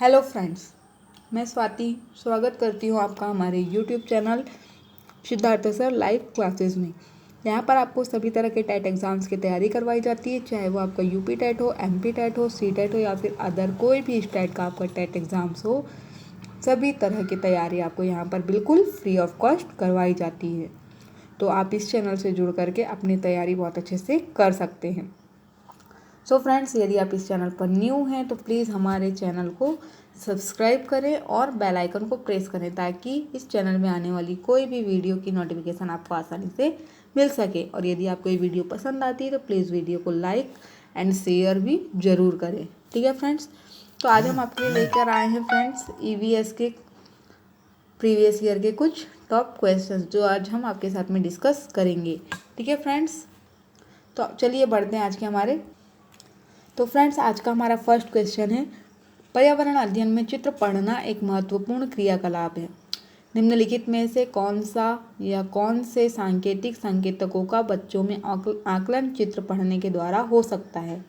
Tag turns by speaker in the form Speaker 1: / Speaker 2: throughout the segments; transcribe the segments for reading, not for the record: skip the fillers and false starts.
Speaker 1: Hello friends, मैं स्वाति स्वागत करती हूँ आपका हमारे YouTube channel Siddharth sir live classes में। यहाँ पर आपको सभी तरह के टेट एग्ज़ाम्स की तैयारी करवाई जाती है, चाहे वो आपका यूपी टेट हो, एमपी टेट हो, सी टेट हो या फिर अदर कोई भी स्टेट का आपका टेट एग्ज़ाम्स हो। सभी तरह की तैयारी आपको यहाँ पर बिल्कुल फ्री ऑफ कॉस्ट करवाई जाती है। तो आप इस चैनल से जुड़ करके अपनी तैयारी बहुत अच्छे से कर सकते हैं। सो फ्रेंड्स, यदि आप इस चैनल पर न्यू हैं तो प्लीज़ हमारे चैनल को सब्सक्राइब करें और बेल आइकन को प्रेस करें ताकि इस चैनल में आने वाली कोई भी वीडियो की नोटिफिकेशन आपको आसानी से मिल सके। और यदि आपको ये वीडियो पसंद आती है तो प्लीज़ वीडियो को लाइक एंड शेयर भी ज़रूर करें। ठीक है फ्रेंड्स, तो आज हम आपके लिए लेकर आए हैं फ्रेंड्स ईवीएस के प्रीवियस ईयर के कुछ टॉप क्वेश्चंस जो आज हम आपके साथ में डिस्कस करेंगे। ठीक है फ्रेंड्स, तो चलिए बढ़ते हैं आज के हमारे। तो फ्रेंड्स, आज का हमारा फर्स्ट क्वेश्चन है, पर्यावरण अध्ययन में चित्र पढ़ना एक महत्वपूर्ण क्रियाकलाप है। निम्नलिखित में से कौन सा या कौन से सांकेतिक संकेतकों का बच्चों में आकलन चित्र पढ़ने के द्वारा हो सकता है?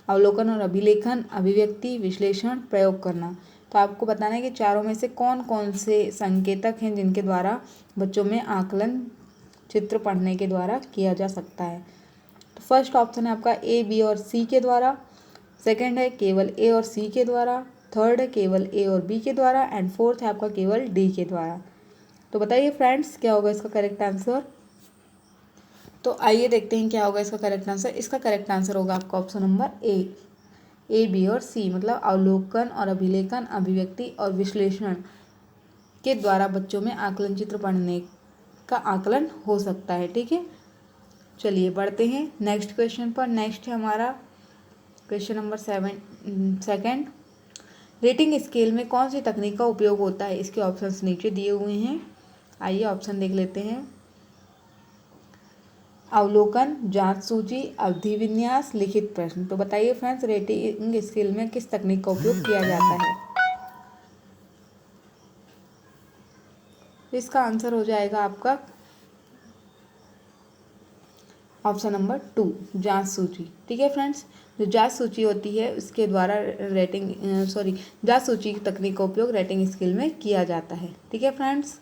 Speaker 1: अवलोकन और अभिलेखन, अभिव्यक्ति, विश्लेषण, प्रयोग करना। तो आपको बताना है कि चारों में से कौन कौन से संकेतक हैं जिनके द्वारा बच्चों में आकलन चित्र पढ़ने के द्वारा किया जा सकता है। तो फर्स्ट ऑप्शन है आपका ए, बी और सी के द्वारा, सेकंड है केवल ए और सी के द्वारा, थर्ड है केवल ए और बी के द्वारा एंड फोर्थ है आपका केवल डी के द्वारा। तो बताइए फ्रेंड्स, क्या होगा इसका करेक्ट आंसर? तो आइए देखते हैं क्या होगा इसका करेक्ट आंसर। इसका करेक्ट आंसर होगा आपका ऑप्शन नंबर ए, बी और सी, मतलब अवलोकन और अभिलेखन, अभिव्यक्ति और विश्लेषण के द्वारा बच्चों में आकलन चित्र पढ़ने का आकलन हो सकता है। ठीक है, चलिए बढ़ते हैं नेक्स्ट क्वेश्चन पर। नेक्स्ट है हमारा question number second. Rating scale में कौन सी तकनीक का उपयोग होता है? इसके ऑप्शंस नीचे दिए हुए हैं, आइए ऑप्शन देख लेते हैं। अवलोकन, जांच सूची, अवधि विन्यास, लिखित प्रश्न। तो बताइए फ्रेंड्स, रेटिंग स्केल में किस तकनीक का उपयोग किया जाता है? इसका आंसर हो जाएगा आपका ऑप्शन नंबर 2, जांच सूची। ठीक है फ्रेंड्स, जो जांच सूची होती है उसके द्वारा जांच सूची की तकनीक का उपयोग रेटिंग स्केल में किया जाता है। ठीक है फ्रेंड्स,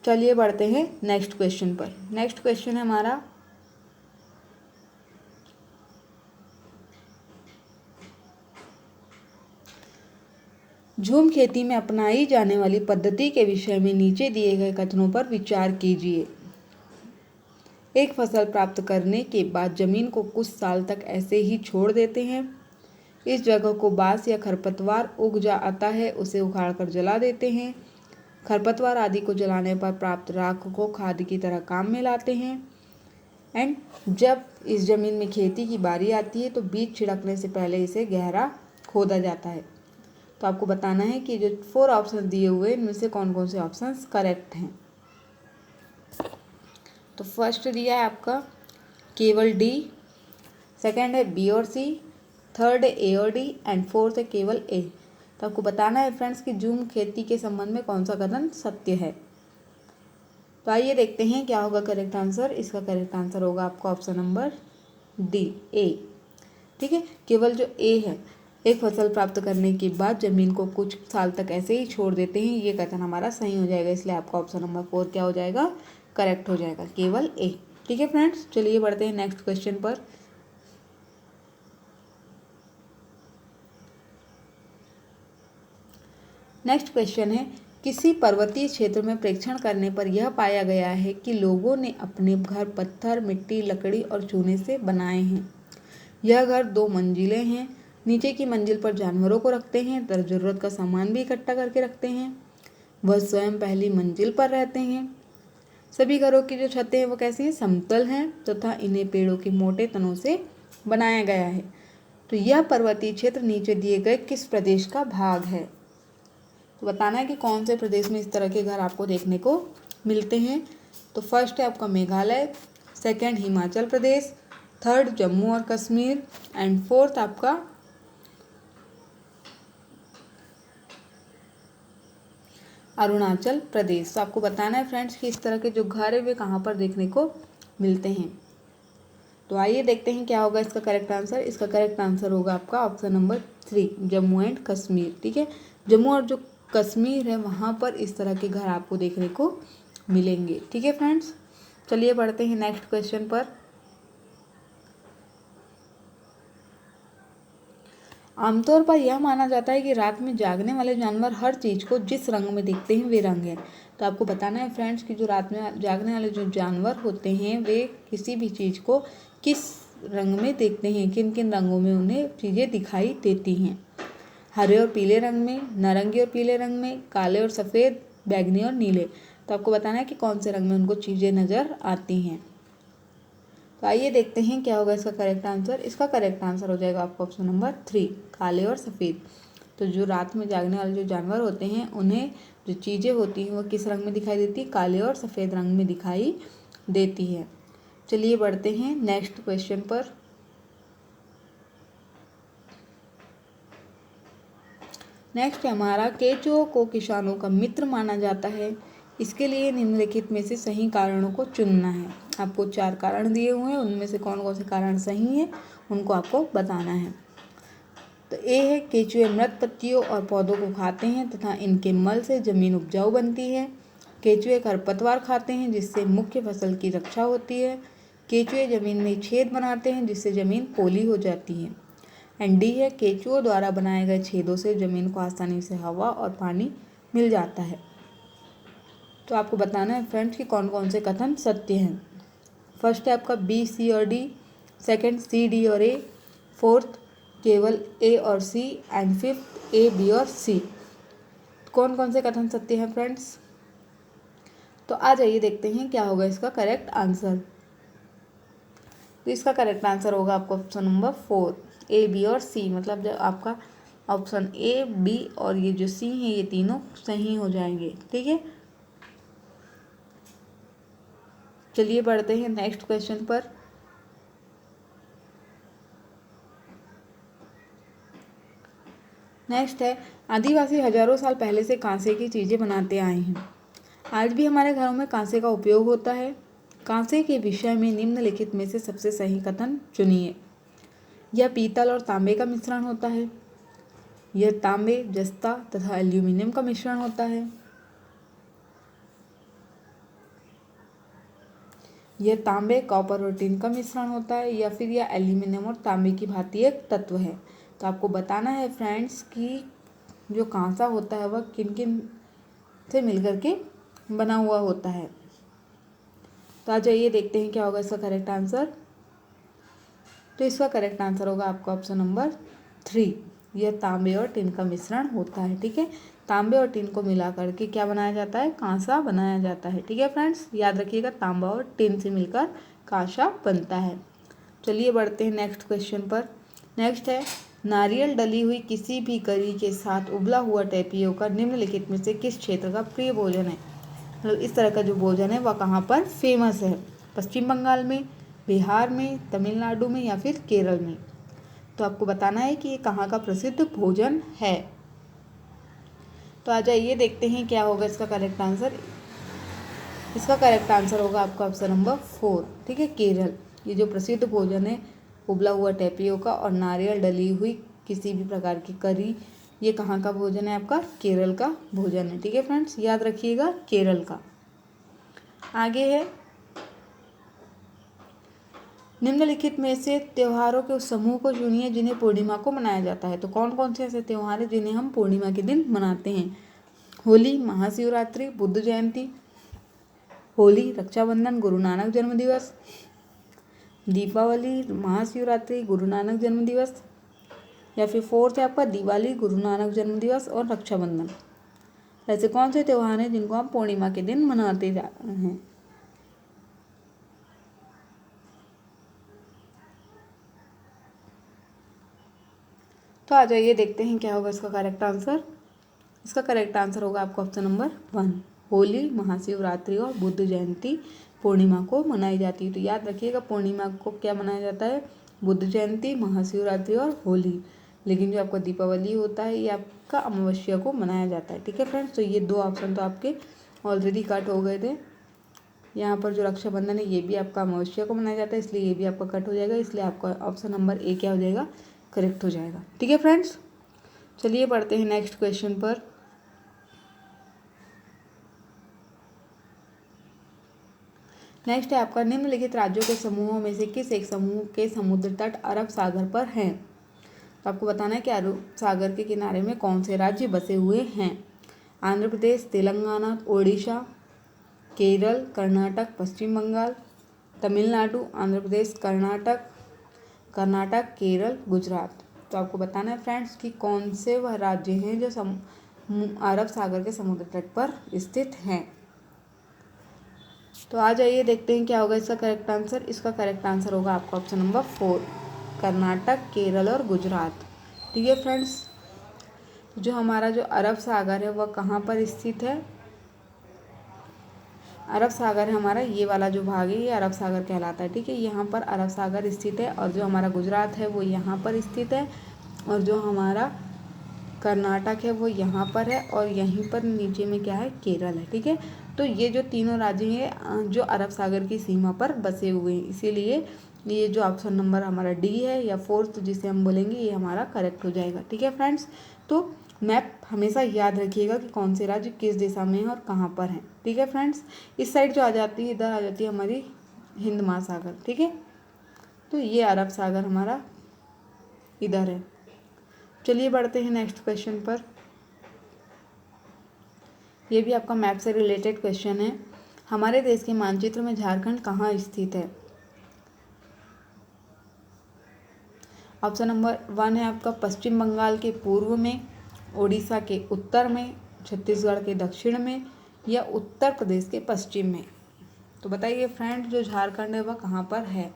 Speaker 1: चलिए बढ़ते हैं नेक्स्ट क्वेश्चन पर। नेक्स्ट क्वेश्चन है हमारा, झूम खेती में अपनाई जाने वाली पद्धति के विषय में नीचे दिए गए कथनों पर विचार कीजिए। एक फसल प्राप्त करने के बाद जमीन को कुछ साल तक ऐसे ही छोड़ देते हैं। इस जगह को बांस या खरपतवार उग जाता है, उसे उखाड़कर जला देते हैं। खरपतवार आदि को जलाने पर प्राप्त राख को खाद की तरह काम में लाते हैं। एंड जब इस जमीन में खेती की बारी आती है तो बीज छिड़कने से पहले इसे गहरा खोदा जाता है। तो आपको बताना है कि जो 4 ऑप्शन दिए हुए इनमें से कौन कौन से ऑप्शंस करेक्ट हैं। तो फर्स्ट दिया है आपका केवल डी, सेकंड है बी और सी, थर्ड है ए और डी एंड फोर्थ है केवल ए। तो आपको बताना है फ्रेंड्स कि झूम खेती के संबंध में कौन सा कथन सत्य है। तो आइए देखते हैं क्या होगा करेक्ट आंसर। इसका करेक्ट आंसर होगा आपका ऑप्शन नंबर डी, ए। ठीक है, केवल जो ए है, एक फसल प्राप्त करने के बाद जमीन को कुछ साल तक ऐसे ही छोड़ देते हैं, ये कथन हमारा सही हो जाएगा, इसलिए आपका ऑप्शन नंबर 4 क्या हो जाएगा? करेक्ट हो जाएगा, केवल ए। ठीक है फ्रेंड्स, चलिए बढ़ते हैं नेक्स्ट क्वेश्चन पर। नेक्स्ट क्वेश्चन है, किसी पर्वतीय क्षेत्र में प्रेक्षण करने पर यह पाया गया है कि लोगों ने अपने घर पत्थर, मिट्टी, लकड़ी और चूने से बनाए हैं। यह घर 2 मंजिलें हैं। नीचे की मंजिल पर जानवरों को रखते हैं तथा जरूरत का सामान भी इकट्ठा करके रखते हैं। वह स्वयं पहली मंजिल पर रहते हैं। सभी घरों की जो छतें हैं वो कैसी हैं? समतल हैं तथा इन्हें पेड़ों के मोटे तनों से बनाया गया है। तो यह पर्वतीय क्षेत्र नीचे दिए गए किस प्रदेश का भाग है? तो बताना है कि कौन से प्रदेश में इस तरह के घर आपको देखने को मिलते हैं। तो फर्स्ट है आपका मेघालय, सेकंड हिमाचल प्रदेश, थर्ड जम्मू और कश्मीर एंड फोर्थ आपका अरुणाचल प्रदेश। तो आपको बताना है फ्रेंड्स कि इस तरह के जो घर है वे कहाँ पर देखने को मिलते हैं। तो आइए देखते हैं क्या होगा इसका करेक्ट आंसर। इसका करेक्ट आंसर होगा आपका option number 3, Jammu and Kashmir. ठीक है, जम्मू और जो कश्मीर है वहाँ पर इस तरह के घर आपको देखने को मिलेंगे। ठीक है फ्रेंड्स, चलिए बढ़ते हैं नेक्स्ट क्वेश्चन पर। आमतौर पर यह माना जाता है कि रात में जागने वाले जानवर हर चीज़ को जिस रंग में देखते हैं वे रंग है। तो आपको बताना है फ्रेंड्स कि जो रात में जागने वाले जो जानवर होते हैं वे किसी भी चीज़ को किस रंग में देखते हैं, किन किन रंगों में उन्हें चीज़ें दिखाई देती हैं। हरे और पीले रंग में, नारंगी और पीले रंग में, काले और सफ़ेद, बैगनी और नीले। तो आपको बताना है कि कौन से रंग में उनको चीज़ें नज़र आती हैं। तो आइए देखते हैं क्या होगा इसका करेक्ट आंसर। इसका करेक्ट आंसर हो जाएगा आपका ऑप्शन नंबर 3, काले और सफ़ेद। तो जो रात में जागने वाले जो जानवर होते हैं उन्हें जो चीज़ें होती हैं वो किस रंग में दिखाई देती है, काले और सफ़ेद रंग में दिखाई देती है। चलिए बढ़ते हैं नेक्स्ट क्वेश्चन पर। नेक्स्ट है हमारा, केंचुओं को किसानों का मित्र माना जाता है, इसके लिए निम्नलिखित में से सही कारणों को चुनना है। आपको 4 कारण दिए हुए हैं, उनमें से कौन कौन से कारण सही हैं उनको आपको बताना है। तो ए है, केंचुए मृत पत्तियों और पौधों को खाते हैं तथा इनके मल से जमीन उपजाऊ बनती है। केंचुए खरपतवार खाते हैं जिससे मुख्य फसल की रक्षा होती है। केंचुए जमीन में छेद बनाते हैं जिससे जमीन पोली हो जाती है। एंड डी है, केंचुओं द्वारा बनाए गए छेदों से जमीन को आसानी से हवा और पानी मिल जाता है। तो आपको बताना है फ्रेंड्स कि कौन कौन से कथन सत्य हैं। फर्स्ट है आपका बी, सी और डी, सेकंड सी, डी और ए, फोर्थ केवल ए और सी, एंड फिफ्थ ए, बी और सी। कौन कौन से कथन सत्य हैं फ्रेंड्स? तो आ जाइए देखते हैं क्या होगा इसका करेक्ट आंसर। तो इसका करेक्ट आंसर होगा आपका ऑप्शन नंबर 4, ए, बी और सी। मतलब जब आपका ऑप्शन ए, बी और ये जो सी है ये तीनों सही हो जाएंगे। ठीक है, चलिए बढ़ते हैं नेक्स्ट क्वेश्चन पर। नेक्स्ट है, आदिवासी हजारों साल पहले से कांसे की चीज़ें बनाते आए हैं। आज भी हमारे घरों में कांसे का उपयोग होता है। कांसे के विषय में निम्नलिखित में से सबसे सही कथन चुनिए। यह पीतल और तांबे का मिश्रण होता है। यह तांबे, जस्ता तथा एल्यूमिनियम का मिश्रण होता है। यह तांबे, कॉपर और टिन का मिश्रण होता है, या फिर यह एल्यूमिनियम और तांबे की भांति एक तत्व है। तो आपको बताना है फ्रेंड्स कि जो कांसा होता है वह किन किन से मिलकर के बना हुआ होता है। तो आ जाइए देखते हैं क्या होगा इसका करेक्ट आंसर। तो इसका करेक्ट आंसर होगा आपका ऑप्शन नंबर 3, यह तांबे और टिन का मिश्रण होता है। ठीक है, तांबे और टिन को मिला करके क्या बनाया जाता है, कांसा बनाया जाता है। ठीक है फ्रेंड्स, याद रखिएगा तांबा और टिन से मिलकर कांसा बनता है। चलिए बढ़ते हैं नेक्स्ट क्वेश्चन पर। नेक्स्ट है, नारियल डली हुई किसी भी करी के साथ उबला हुआ टेपियोका निम्नलिखित में से किस क्षेत्र का प्रिय भोजन है। मतलब इस तरह का जो भोजन है वह कहाँ पर फेमस है, पश्चिम बंगाल में, बिहार में, तमिलनाडु में, या फिर केरल में। तो आपको बताना है कि ये कहाँ का प्रसिद्ध भोजन है। तो आ जाइए देखते हैं क्या होगा इसका करेक्ट आंसर। इसका करेक्ट आंसर होगा आपका ऑप्शन नंबर 4। ठीक है, केरल। ये जो प्रसिद्ध भोजन है उबला हुआ टेपियोका और नारियल डली हुई किसी भी प्रकार की करी, ये कहाँ का भोजन है, आपका केरल का भोजन है। ठीक है फ्रेंड्स, याद रखिएगा केरल का। आगे है, निम्नलिखित में से त्योहारों के उस समूह को चुनिए जिन्हें पूर्णिमा को मनाया जाता है। तो कौन कौन से ऐसे त्योहार हैं जिन्हें हम पूर्णिमा के दिन मनाते हैं। होली, महाशिवरात्रि, बुद्ध जयंती। होली, रक्षाबंधन, गुरु नानक जन्म दिवस। दीपावली, महाशिवरात्रि, गुरु नानक जन्म दिवस। या फिर फोर्थ है आपका दिवाली, गुरु नानक जन्म दिवस और रक्षाबंधन। ऐसे कौन से त्योहार हैं जिनको हम पूर्णिमा के दिन मनाते जा रहे हैं। तो आ जाइए देखते हैं क्या होगा इसका करेक्ट आंसर। इसका करेक्ट आंसर होगा आपका ऑप्शन नंबर 1, होली, महाशिवरात्रि और बुद्ध जयंती पूर्णिमा को मनाई जाती है। तो याद रखिएगा पूर्णिमा को क्या मनाया जाता है, बुद्ध जयंती, महाशिवरात्रि और होली। लेकिन जो आपका दीपावली होता है ये आपका अमावस्या को मनाया जाता है। ठीक है फ्रेंड्स, तो ये 2 ऑप्शन तो आपके ऑलरेडी कट हो गए थे। यहाँ पर जो रक्षाबंधन है ये भी आपका अमावस्या को मनाया जाता है, इसलिए ये भी आपका कट हो जाएगा, इसलिए आपका ऑप्शन नंबर ए क्या हो जाएगा, करेक्ट हो जाएगा। ठीक है फ्रेंड्स, चलिए पढ़ते हैं नेक्स्ट क्वेश्चन पर। नेक्स्ट है आपका, निम्नलिखित राज्यों के समूहों में से किस एक समूह के समुद्र तट अरब सागर पर हैं। तो आपको बताना है कि अरब सागर के किनारे में कौन से राज्य बसे हुए हैं। आंध्र प्रदेश, तेलंगाना, ओडिशा, केरल, कर्नाटक, पश्चिम बंगाल, तमिलनाडु, आंध्र प्रदेश, कर्नाटक, केरल, गुजरात। तो आपको बताना है फ्रेंड्स कि कौन से वह राज्य हैं जो अरब सागर के समुद्र तट पर स्थित हैं। तो आ जाइए देखते हैं क्या होगा इसका करेक्ट आंसर। इसका करेक्ट आंसर होगा आपका ऑप्शन नंबर 4, कर्नाटक, केरल और गुजरात। ठीक है फ्रेंड्स, जो हमारा जो अरब सागर है वह कहाँ पर स्थित है। अरब सागर है हमारा ये वाला जो भाग है, ये अरब सागर कहलाता है। ठीक है, यहाँ पर अरब सागर स्थित है, और जो हमारा गुजरात है वो यहाँ पर स्थित है, और जो हमारा कर्नाटक है वो यहाँ पर है, और यहीं पर नीचे में क्या है, केरल है। ठीक है, तो ये जो तीनों राज्य हैं जो अरब सागर की सीमा पर बसे हुए हैं, इसीलिए ये जो ऑप्शन नंबर हमारा डी है या फोर्थ जिसे हम बोलेंगे, ये हमारा करेक्ट हो जाएगा। ठीक है फ्रेंड्स, तो मैप हमेशा याद रखिएगा कि कौन से राज्य किस दिशा में है और कहाँ पर है। ठीक है फ्रेंड्स, इस साइड जो आ जाती है, इधर आ जाती है हमारी हिंद महासागर। ठीक है, तो ये अरब सागर हमारा इधर है। चलिए बढ़ते हैं नेक्स्ट क्वेश्चन पर। ये भी आपका मैप से रिलेटेड क्वेश्चन है। हमारे देश के मानचित्र में झारखंड कहाँ स्थित है। ऑप्शन नंबर 1 है आपका पश्चिम बंगाल के पूर्व में, ओडिशा के उत्तर में, छत्तीसगढ़ के दक्षिण में, या उत्तर प्रदेश के पश्चिम में। तो बताइए फ्रेंड, जो झारखंड है वह कहाँ पर है।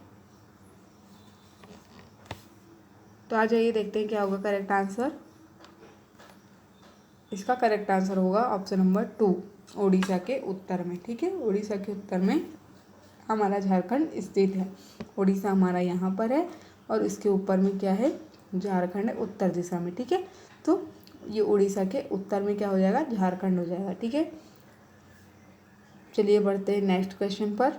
Speaker 1: तो आ जाइए देखते हैं क्या होगा करेक्ट आंसर। इसका करेक्ट आंसर होगा ऑप्शन नंबर 2, ओडिशा के उत्तर में। ठीक है, ओडिशा के उत्तर में हमारा झारखंड स्थित है। ओडिशा हमारा यहाँ पर है, और इसके ऊपर में क्या है, झारखंड है उत्तर दिशा में। ठीक है, तो ये उड़ीसा के उत्तर में क्या हो जाएगा, झारखंड हो जाएगा। ठीक है, चलिए बढ़ते हैं नेक्स्ट क्वेश्चन पर।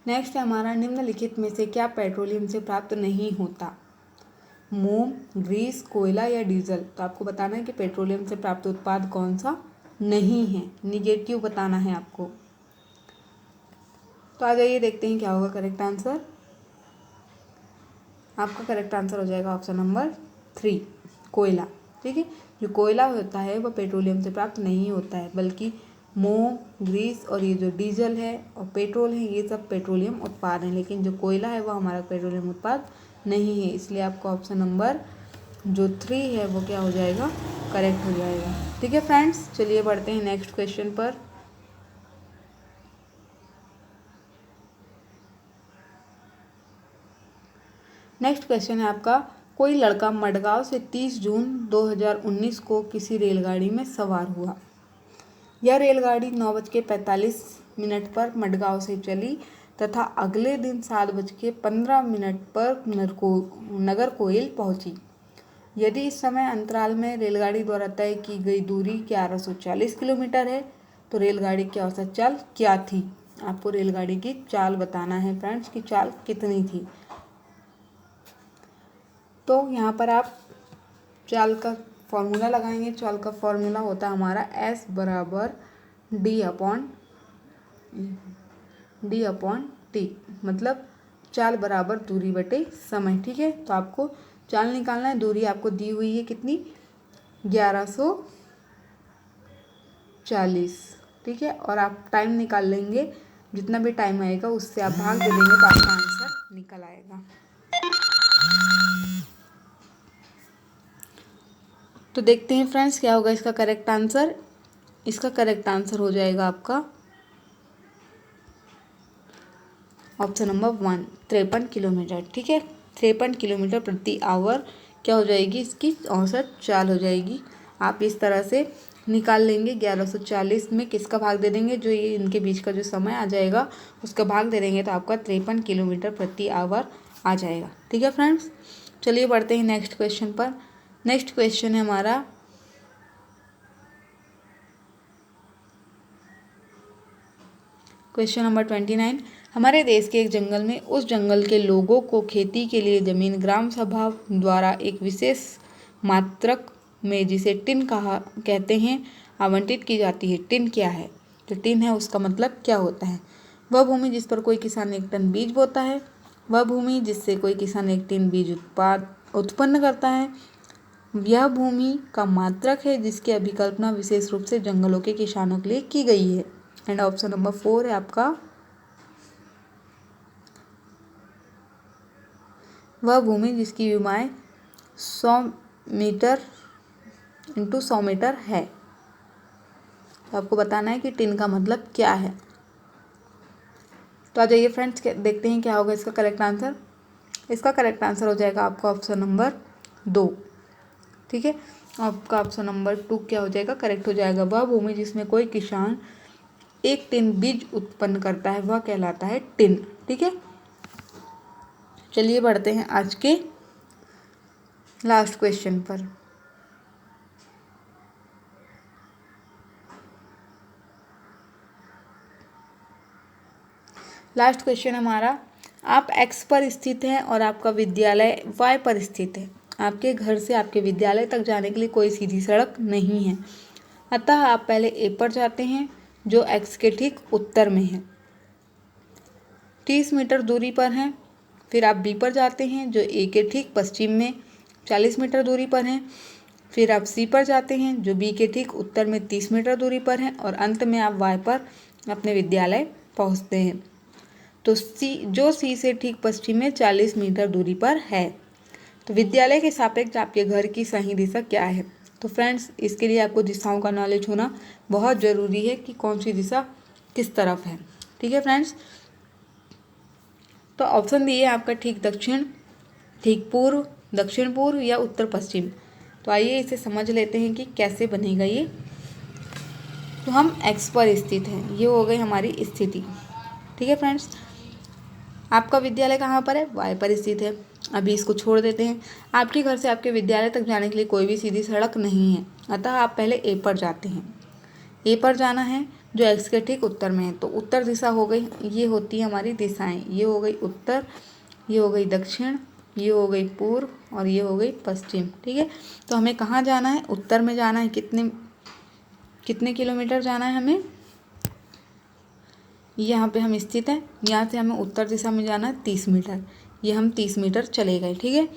Speaker 1: नेक्स्ट है हमारा, निम्नलिखित में से क्या पेट्रोलियम से प्राप्त नहीं होता। मोम, ग्रीस, कोयला या डीजल। तो आपको बताना है कि पेट्रोलियम से प्राप्त उत्पाद कौन सा नहीं है, निगेटिव बताना है आपको। तो आ जाइए देखते हैं क्या होगा करेक्ट आंसर। आपका करेक्ट आंसर हो जाएगा ऑप्शन नंबर 3, कोयला। ठीक है, जो कोयला होता है वह पेट्रोलियम से प्राप्त नहीं होता है, बल्कि मोम, ग्रीस और ये जो डीजल है और पेट्रोल है, ये सब पेट्रोलियम उत्पाद हैं, लेकिन जो कोयला है वह हमारा पेट्रोलियम उत्पाद नहीं है। इसलिए आपका ऑप्शन नंबर जो 3 है वो क्या हो जाएगा, करेक्ट हो जाएगा। ठीक है फ्रेंड्स, चलिए बढ़ते हैं नेक्स्ट क्वेश्चन पर। नेक्स्ट क्वेश्चन है आपका, कोई लड़का मडगांव से 30 जून 2019 को किसी रेलगाड़ी में सवार हुआ। यह रेलगाड़ी 9:45 पर मडगांव से चली तथा अगले दिन 7:15 पर नगरकोइल पहुंची। यदि इस समय अंतराल में रेलगाड़ी द्वारा तय की गई दूरी 1140 किलोमीटर है, तो रेलगाड़ी की औसत चाल क्या थी। आपको रेलगाड़ी की चाल बताना है फ्रेंड्स, की चाल कितनी थी। तो यहाँ पर आप चाल का फॉर्मूला लगाएंगे। चाल का फॉर्मूला होता है हमारा S बराबर D अपॉन T, मतलब चाल बराबर दूरी बटे समय। ठीक है, तो आपको चाल निकालना है। दूरी आपको दी हुई है कितनी, 1140। ठीक है, और आप टाइम निकाल लेंगे, जितना भी टाइम आएगा उससे आप भाग दे देंगे तो आपका आंसर निकल आएगा। तो देखते हैं फ्रेंड्स क्या होगा इसका करेक्ट आंसर। इसका करेक्ट आंसर हो जाएगा आपका ऑप्शन नंबर 1, 53 किलोमीटर। ठीक है, 53 किलोमीटर प्रति आवर क्या हो जाएगी, इसकी औसत चाल हो जाएगी। आप इस तरह से निकाल लेंगे। 1140 में किसका भाग दे देंगे, जो ये इनके बीच का जो समय आ जाएगा उसका भाग दे देंगे, तो आपका 53 किलोमीटर प्रति आवर आ जाएगा। ठीक है फ्रेंड्स, चलिए बढ़ते हैं नेक्स्ट क्वेश्चन पर। नेक्स्ट क्वेश्चन है हमारा, क्वेश्चन नंबर 29, हमारे देश के एक जंगल में उस जंगल के लोगों को खेती के लिए जमीन ग्राम सभा द्वारा एक विशेष मात्रक में, जिसे टिन कहते हैं, आवंटित की जाती है। टिन क्या है? जो टिन है उसका मतलब क्या होता है? वह भूमि जिस पर कोई किसान 1 टन बीज बोता है, वह भूमि जिससे कोई किसान 1 टन बीज उत्पन्न करता है, यह भूमि का मात्रक है जिसकी अभिकल्पना विशेष रूप से जंगलों के किसानों के लिए की गई है। एंड ऑप्शन नंबर 4 है आपका, वह भूमि जिसकी विमाएं 100 मीटर इंटू 100 मीटर है। तो आपको बताना है कि टिन का मतलब क्या है। तो आ जाइए फ्रेंड्स, देखते हैं क्या होगा इसका करेक्ट आंसर। इसका करेक्ट आंसर हो जाएगा आपका ऑप्शन नंबर 2। ठीक है, आपका ऑप्शन नंबर 2 क्या हो जाएगा? करेक्ट हो जाएगा। वह भूमि जिसमें कोई किसान 1 टन बीज उत्पन्न करता है वह कहलाता है टिन। ठीक है, चलिए बढ़ते हैं आज के लास्ट क्वेश्चन पर। लास्ट क्वेश्चन हमारा, आप x पर स्थित हैं और आपका विद्यालय y पर स्थित है। आपके घर से आपके विद्यालय तक जाने के लिए कोई सीधी सड़क नहीं है, अतः आप पहले a पर जाते हैं जो x के ठीक उत्तर में है, 30 मीटर दूरी पर हैं। फिर आप b पर जाते हैं जो a के ठीक पश्चिम में 40 मीटर दूरी पर हैं। फिर आप c पर जाते हैं जो b के ठीक उत्तर में 30 मीटर दूरी पर हैं, और अंत में आप y पर अपने विद्यालय पहुंचते हैं तो c से ठीक पश्चिम में 40 मीटर दूरी पर है। तो विद्यालय के सापेक्ष आपके घर की सही दिशा क्या है? तो फ्रेंड्स, इसके लिए आपको दिशाओं का नॉलेज होना बहुत ज़रूरी है कि कौन सी दिशा किस तरफ है। ठीक है फ्रेंड्स, तो ऑप्शन दिए आपका ठीक दक्षिण, ठीक पूर्व, दक्षिण पूर्व या उत्तर पश्चिम। तो आइए इसे समझ लेते हैं कि कैसे बनेगा ये। तो हम x पर स्थित हैं, ये हो गई हमारी स्थिति। ठीक है फ्रेंड्स, आपका विद्यालय कहाँ पर है? y पर स्थित है। अभी इसको छोड़ देते हैं। आपके घर से आपके विद्यालय तक जाने के लिए कोई भी सीधी सड़क नहीं है, अतः आप पहले a पर जाते हैं। a पर जाना है जो x के ठीक उत्तर में है, तो उत्तर दिशा हो गई, ये होती है हमारी दिशाएं। ये हो गई उत्तर, ये हो गई दक्षिण, ये हो गई पूर्व और ये हो गई पश्चिम। ठीक है, तो हमें कहाँ जाना है? उत्तर में जाना है। कितने किलोमीटर जाना है हमें? यहाँ पे हम स्थित हैं, यहाँ से हमें उत्तर दिशा में जाना है 30 मीटर। ये हम 30 मीटर चले गए। ठीक है,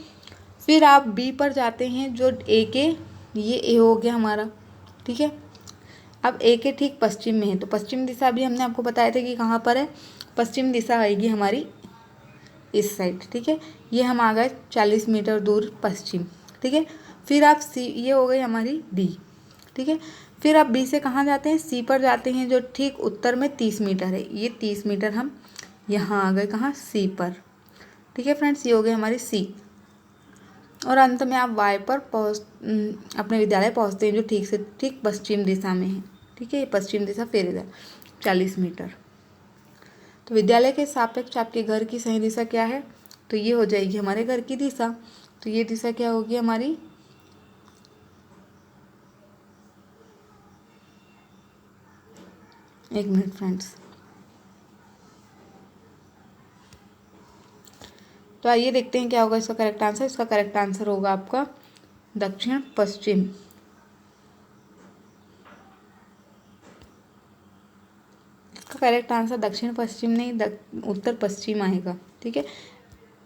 Speaker 1: फिर आप बी पर जाते हैं जो ये ए हो गया हमारा। ठीक है, अब ए के ठीक पश्चिम में है, तो पश्चिम दिशा भी हमने आपको बताया था कि कहाँ पर है। पश्चिम दिशा आएगी हमारी इस साइड। ठीक है, ये हम आ गए 40 मीटर दूर पश्चिम। ठीक है, फिर आप सी, ये हो गई हमारी बी। ठीक है, फिर आप बी से कहाँ जाते हैं? सी पर जाते हैं जो ठीक उत्तर में 30 मीटर है। ये 30 मीटर हम यहाँ आ गए, कहाँ? सी पर। ठीक है फ्रेंड्स, ये हो गई हमारी सी, और अंत में आप वाई पर अपने विद्यालय पहुँचते हैं जो ठीक पश्चिम दिशा में है। ठीक है, ये पश्चिम दिशा फिर इधर 40 मीटर। तो विद्यालय के सापेक्ष आपके घर की सही दिशा क्या है? तो ये हो जाएगी हमारे घर की दिशा। तो ये दिशा क्या होगी हमारी? एक मिनट फ्रेंड्स, तो आइए देखते हैं क्या होगा इसका करेक्ट आंसर। इसका करेक्ट आंसर होगा आपका दक्षिण पश्चिम। इसका करेक्ट आंसर दक्षिण पश्चिम नहीं, उत्तर पश्चिम आएगा। ठीक है,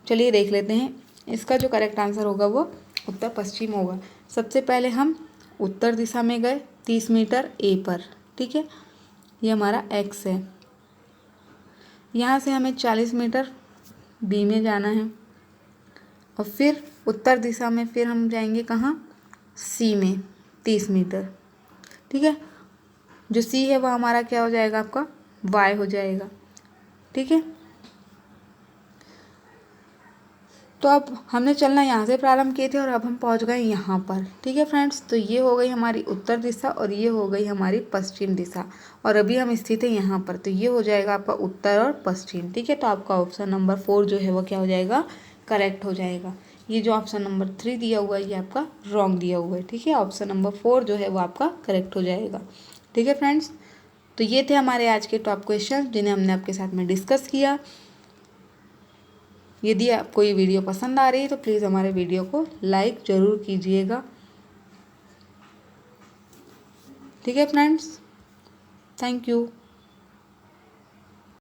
Speaker 1: चलिए देख लेते हैं। इसका जो करेक्ट आंसर होगा वो उत्तर पश्चिम होगा। सबसे पहले हम उत्तर दिशा में गए 30 मीटर ए पर। ठीक है, ये हमारा x है। यहाँ से हमें 40 मीटर बी में जाना है, और फिर उत्तर दिशा में फिर हम जाएंगे कहाँ? सी में 30 मीटर। ठीक है, जो सी है वह हमारा क्या हो जाएगा? आपका y हो जाएगा। ठीक है, तो अब हमने चलना यहाँ से प्रारंभ किए थे और अब हम पहुँच गए यहाँ पर। ठीक है फ्रेंड्स, तो ये हो गई हमारी उत्तर दिशा और ये हो गई हमारी पश्चिम दिशा, और अभी हम स्थित हैं यहाँ पर। तो ये हो जाएगा आपका उत्तर और पश्चिम। ठीक है, तो आपका ऑप्शन नंबर 4 जो है वो क्या हो जाएगा? करेक्ट हो जाएगा। ये जो ऑप्शन नंबर 3 दिया हुआ है ये आपका रॉन्ग दिया हुआ है। ठीक है, ऑप्शन नंबर 4 जो है वो आपका करेक्ट हो जाएगा। ठीक है फ्रेंड्स, तो ये थे हमारे आज के टॉप क्वेश्चन जिन्हें हमने आपके साथ में डिस्कस किया। यदि आपको ये वीडियो पसंद आ रही है तो प्लीज़ हमारे वीडियो को लाइक ज़रूर कीजिएगा। ठीक है फ्रेंड्स, थैंक यू।